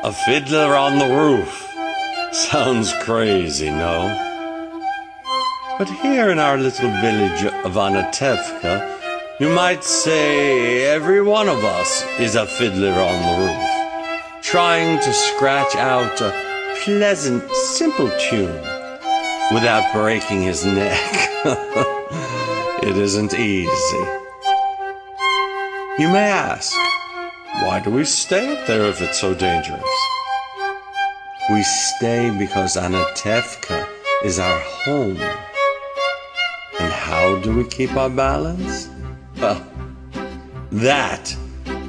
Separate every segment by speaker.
Speaker 1: A fiddler on the roof. Sounds crazy, no? But here in our little village of Anatevka, you might say every one of us is a fiddler on the roof, trying to scratch out a pleasant, simple tune without breaking his neck. It isn't easy. You may ask, why do we stay up there if it's so dangerous? We stay because Anatevka is our home. And how do we keep our balance? Well, that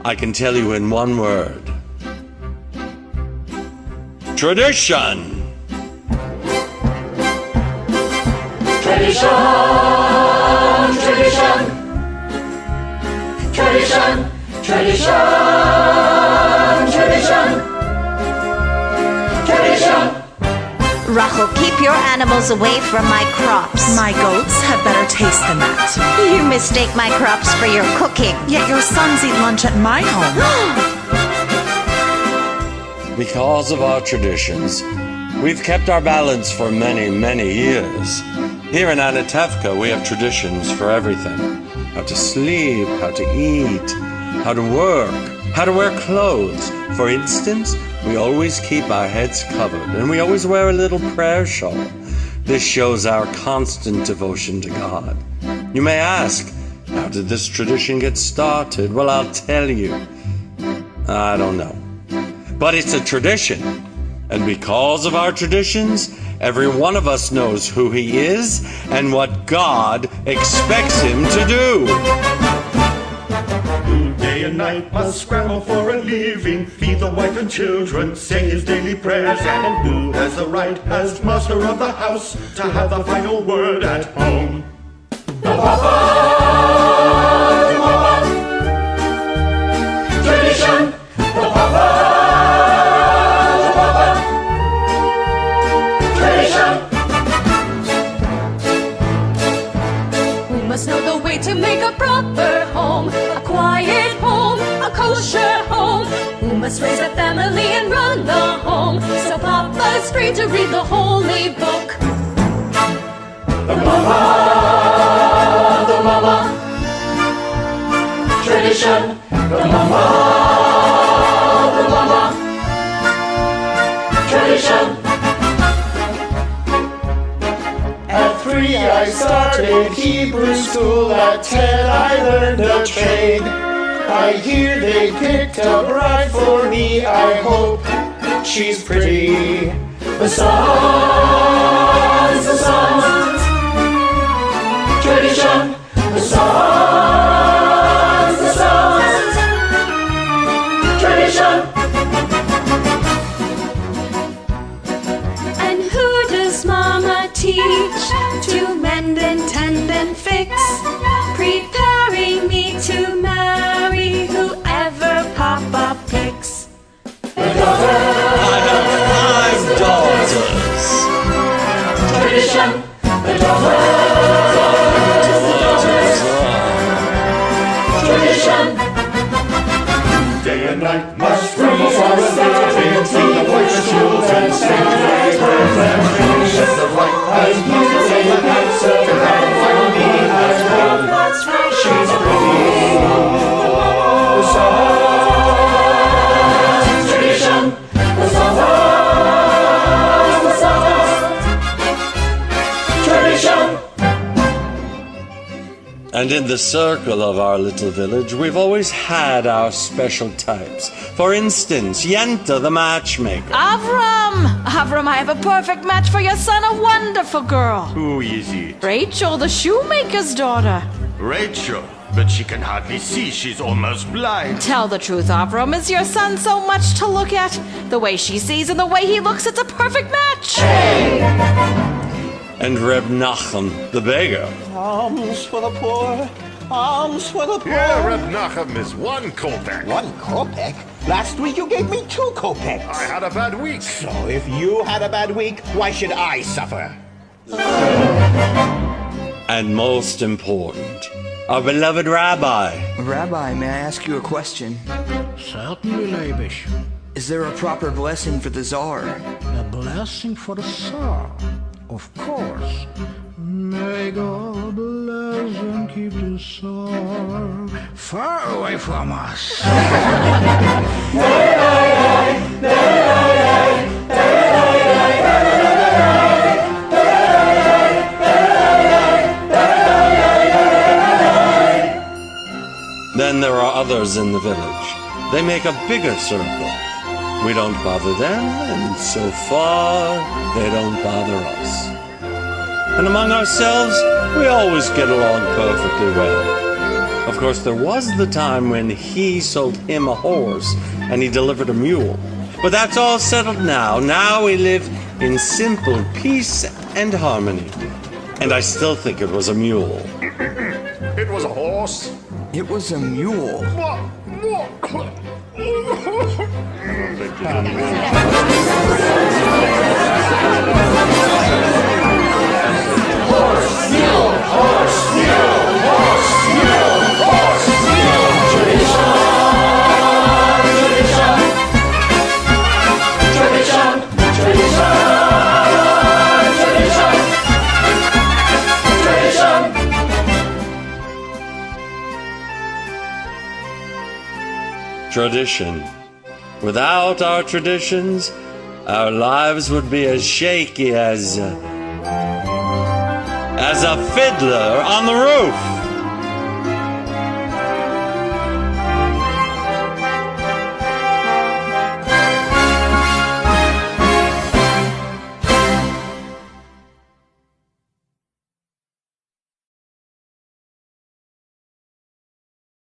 Speaker 1: I can tell you in one word. Tradition!
Speaker 2: Tradition! Tradition! Tradition! Tradition! Tradition! Tradition!
Speaker 3: Rachel, keep your animals away from my crops.
Speaker 4: My goats have better taste than that.
Speaker 3: You mistake my crops for your cooking.
Speaker 4: Yet your sons eat lunch at my home.
Speaker 1: Because of our traditions, we've kept our balance for many, many years. Here in Anatevka, we have traditions for everything. How to sleep, how to eat, how to work, how to wear clothes. For instance, we always keep our heads covered, and we always wear a little prayer shawl. This shows our constant devotion to God. You may ask, how did this tradition get started? Well, I'll tell you. I don't know. But it's a tradition. And because of our traditions, every one of us knows who he is and what God expects him to do.
Speaker 5: Who day and night must scramble for a living, feed the wife and children, say his daily prayers, and who has the right as master of the house to have the final word at home. The Papa! The Papa! Tradition! The Papa!
Speaker 2: Must know the way to make a proper home, a quiet home, a kosher home. Who must raise a family and run the home, so Papa's free to read the holy book.
Speaker 5: The Mama, the Mama, tradition. The Mama, tradition. At 3 I started Hebrew school, at 10 I learned a trade. I hear they picked a bride for me, I hope she's pretty. The songs, tradition. The songs, tradition.
Speaker 2: And who does Mama teach to mend and tend and fix, preparing me to marry whoever Papa picks?
Speaker 1: I have 5 daughters.
Speaker 2: Tradition, the tradition.
Speaker 5: Day and night must scramble for a living, feed the wife and children, sing their prayers and finish at the right as mother say an answer to have the final word at home. She's pretty. The songs, tradition. The songs, tradition.
Speaker 1: And in the circle of our little village, we've always had our special types. For instance, Yente, the matchmaker.
Speaker 4: Avram! Avram, I have a perfect match for your son, a wonderful girl.
Speaker 6: Who is it?
Speaker 4: Rachel, the shoemaker's daughter.
Speaker 6: Rachel. But she can hardly see. She's almost blind.
Speaker 4: Tell the truth, Avram. Is your son so much to look at? The way she sees and the way he looks, it's a perfect match.
Speaker 1: And Reb Nachum, the beggar.
Speaker 7: Alms for the poor, alms for the poor.
Speaker 6: Yeah, Reb Nachum is 1 kopeck.
Speaker 7: 1 kopeck? Last week you gave me 2 kopecks.
Speaker 6: I had a bad week.
Speaker 7: So if you had a bad week, why should I suffer?
Speaker 1: And most important, our beloved rabbi.
Speaker 8: Rabbi, may I ask you a question?
Speaker 9: Certainly, Leibish.
Speaker 8: Is there a proper blessing for the Tsar?
Speaker 9: A blessing for the Tsar, of course. May God bless and keep the Tsar far away from us.
Speaker 1: Then there are others in the village. They make a bigger circle. We don't bother them, and so far, they don't bother us. And among ourselves, we always get along perfectly well. Of course, there was the time when he sold him a horse, and he delivered a mule. But that's all settled now. Now we live in simple peace and harmony. And I still think it was a mule.
Speaker 6: It was a horse.
Speaker 8: It was a mule.
Speaker 1: Tradition. Without our traditions, our lives would be as shaky as a fiddler on the roof.